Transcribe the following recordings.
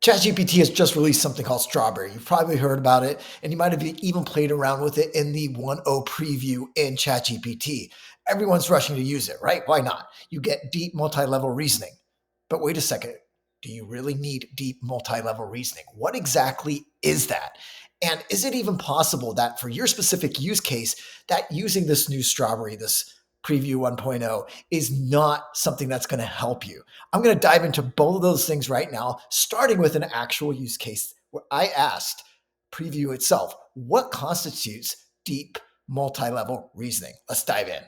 ChatGPT has just released something called Strawberry. You've probably heard about it, and you might have even played around with it in the 1.0 preview in ChatGPT. Everyone's rushing to use it, right? Why not? You get deep multi-level reasoning. But wait a second. Do you really need deep multi-level reasoning? What exactly is that? And is it even possible that for your specific use case, that using this new Strawberry, this preview 1.0, is not something that's going to help you? I'm going to dive into both of those things right now, starting with an actual use case where I asked Preview itself, what constitutes deep multi-level reasoning? Let's dive in.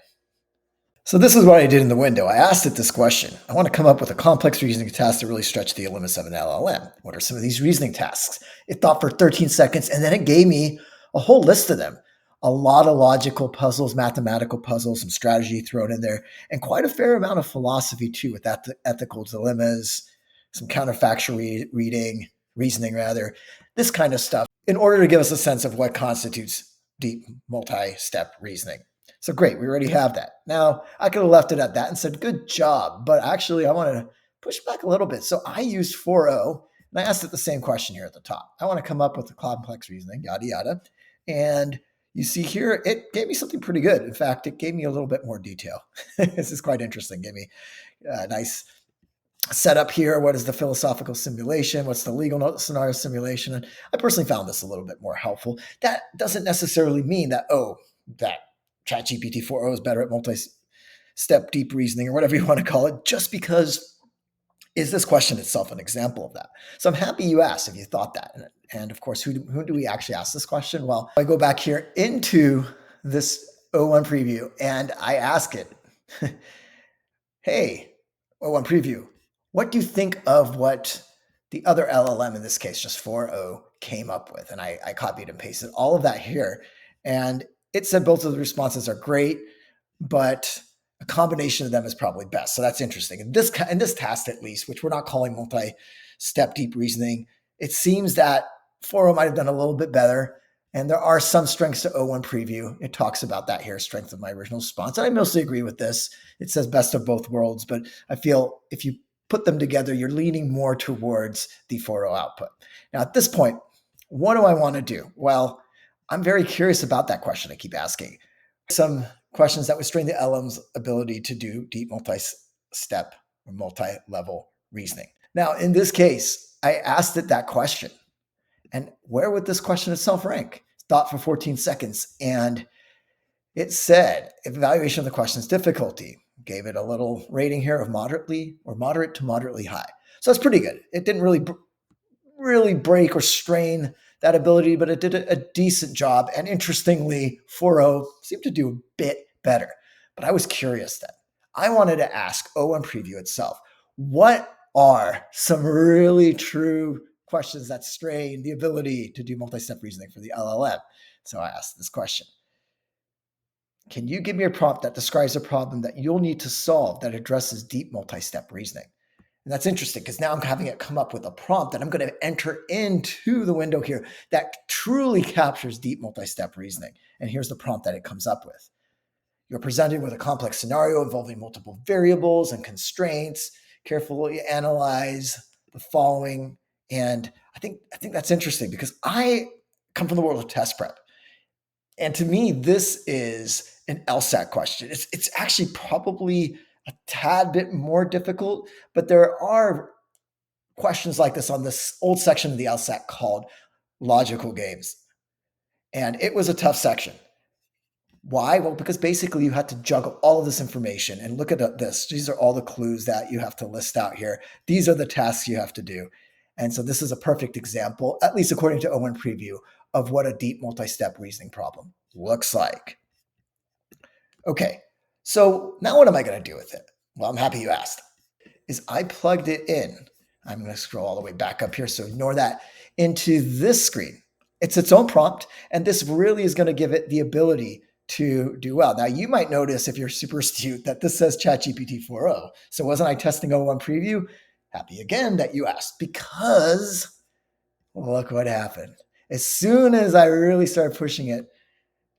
So this is what I did in the window. I asked it this question. I want to come up with a complex reasoning task to really stretch the limits of an LLM. What are some of these reasoning tasks? It thought for 13 seconds, and then it gave me a whole list of them. A lot of logical puzzles, mathematical puzzles, some strategy thrown in there, and quite a fair amount of philosophy too, with ethical dilemmas, some counterfactual reasoning rather, this kind of stuff, in order to give us a sense of what constitutes deep multi-step reasoning. So great, we already have that. Now, I could have left it at that and said, good job, but actually I want to push back a little bit. So I used 4.0, and I asked it the same question here at the top. I want to come up with a complex reasoning, yada, yada. And you see here, it gave me something pretty good. In fact, it gave me a little bit more detail. This is quite interesting. Gave me a nice setup here. What is the philosophical simulation? What's the legal scenario simulation? And I personally found this a little bit more helpful. That doesn't necessarily mean that, that ChatGPT 4.0 is better at multi-step deep reasoning or whatever you want to call it, just because is this question itself an example of that? So I'm happy you asked if you thought that. And of course, who do we actually ask this question? Well, I go back here into this O1 preview and I ask it, hey, O1 preview, what do you think of what the other LLM, in this case, just 4.0, came up with? And I copied and pasted all of that here. And it said both of the responses are great, but a combination of them is probably best. So that's interesting. In this task, at least, which we're not calling multi-step deep reasoning, it seems that 4.0 might have done a little bit better. And there are some strengths to O1 preview. It talks about that here, strength of my original response. And I mostly agree with this. It says best of both worlds, but I feel if you put them together, you're leaning more towards the 4.0 output. Now, at this point, what do I want to do? Well, I'm very curious about that question I keep asking. Some questions that would strain the LLM's ability to do deep multi-step or multi-level reasoning. Now, in this case, I asked it that question. And where would this question itself rank? Thought for 14 seconds. And it said, evaluation of the question's difficulty. Gave it a little rating here of moderate to moderately high. So that's pretty good. It didn't really break or strain that ability, but it did a decent job. And interestingly, 4.0 seemed to do a bit better. But I was curious then. I wanted to ask O1 Preview itself, what are some really true questions that strain the ability to do multi-step reasoning for the LLM? So I asked this question. Can you give me a prompt that describes a problem that you'll need to solve that addresses deep multi-step reasoning? And that's interesting because now I'm having it come up with a prompt that I'm going to enter into the window here that truly captures deep multi-step reasoning. And here's the prompt that it comes up with. You're presented with a complex scenario involving multiple variables and constraints. Carefully analyze the following. And I think that's interesting because I come from the world of test prep. And to me, this is an LSAT question. It's actually probably a tad bit more difficult, but there are questions like this on this old section of the LSAT called logical games. And it was a tough section. Why? Well, because basically you had to juggle all of this information and look at this. These are all the clues that you have to list out here. These are the tasks you have to do. And so this is a perfect example, at least according to O1 Preview, of what a deep multi-step reasoning problem looks like. Okay, so now what am I going to do with it? Well, I'm happy you asked. Is I plugged it in. I'm going to scroll all the way back up here, so ignore that, into this screen. It's its own prompt, and this really is going to give it the ability to do well. Now, you might notice if you're super astute that this says ChatGPT 4.0. So wasn't I testing O1 Preview? Happy again that you asked, because look what happened. As soon as I really started pushing it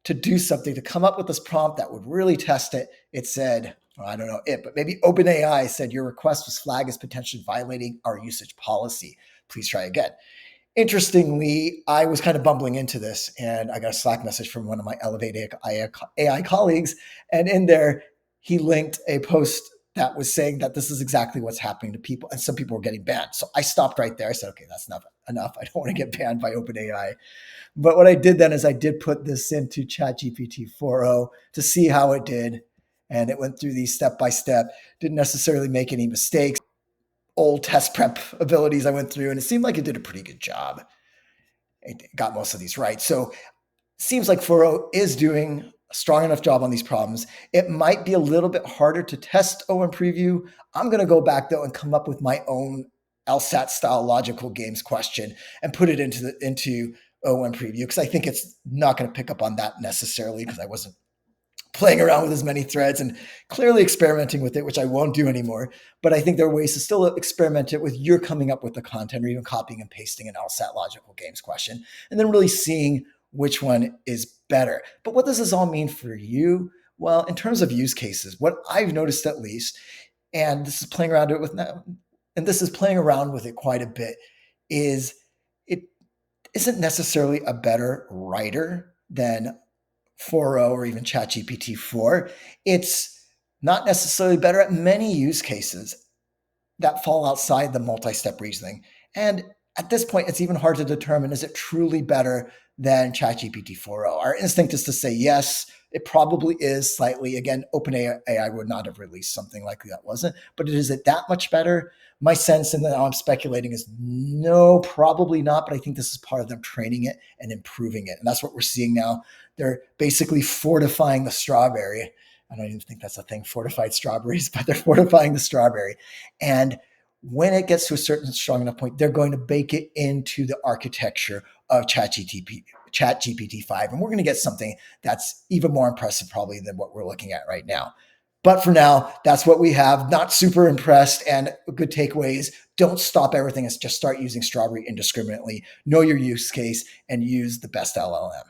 to do something, to come up with this prompt that would really test it, it said, I don't know it, but maybe OpenAI said your request was flagged as potentially violating our usage policy. Please try again. Interestingly, I was kind of bumbling into this and I got a Slack message from one of my Elevate AI colleagues. And in there, he linked a post that was saying that this is exactly what's happening to people. And some people were getting banned. So I stopped right there. I said, okay, that's enough. I don't want to get banned by OpenAI. But what I did then is I did put this into ChatGPT 4.0 to see how it did. And it went through these step by step, didn't necessarily make any mistakes. Old test prep abilities I went through, and it seemed like it did a pretty good job. It got most of these right. So seems like 4.0 is doing a strong enough job on these problems. It might be a little bit harder to test OM Preview. I'm going to go back though and come up with my own LSAT style logical games question and put it into OM Preview because I think it's not going to pick up on that necessarily because I wasn't playing around with as many threads and clearly experimenting with it, which I won't do anymore. But I think there are ways to still experiment it with you're coming up with the content or even copying and pasting an LSAT logical games question and then really seeing which one is better. But what does this all mean for you? Well, in terms of use cases, what I've noticed at least, and this is playing around with now, and this is playing around with it quite a bit, is it isn't necessarily a better writer than 4.0 or even ChatGPT 4. It's not necessarily better at many use cases that fall outside the multi-step reasoning. And at this point, it's even hard to determine, is it truly better than ChatGPT 4.0? Our instinct is to say yes, it probably is slightly. Again, OpenAI would not have released something like that, wasn't. But is it that much better? My sense, and now I'm speculating, is no, probably not. But I think this is part of them training it and improving it. And that's what we're seeing now. They're basically fortifying the strawberry. I don't even think that's a thing, fortified strawberries, but they're fortifying the strawberry. And when it gets to a certain strong enough point, they're going to bake it into the architecture of ChatGPT 5. And we're going to get something that's even more impressive probably than what we're looking at right now. But for now, that's what we have. Not super impressed, and good takeaways. Don't stop everything and just start using Strawberry indiscriminately. Know your use case and use the best LLM.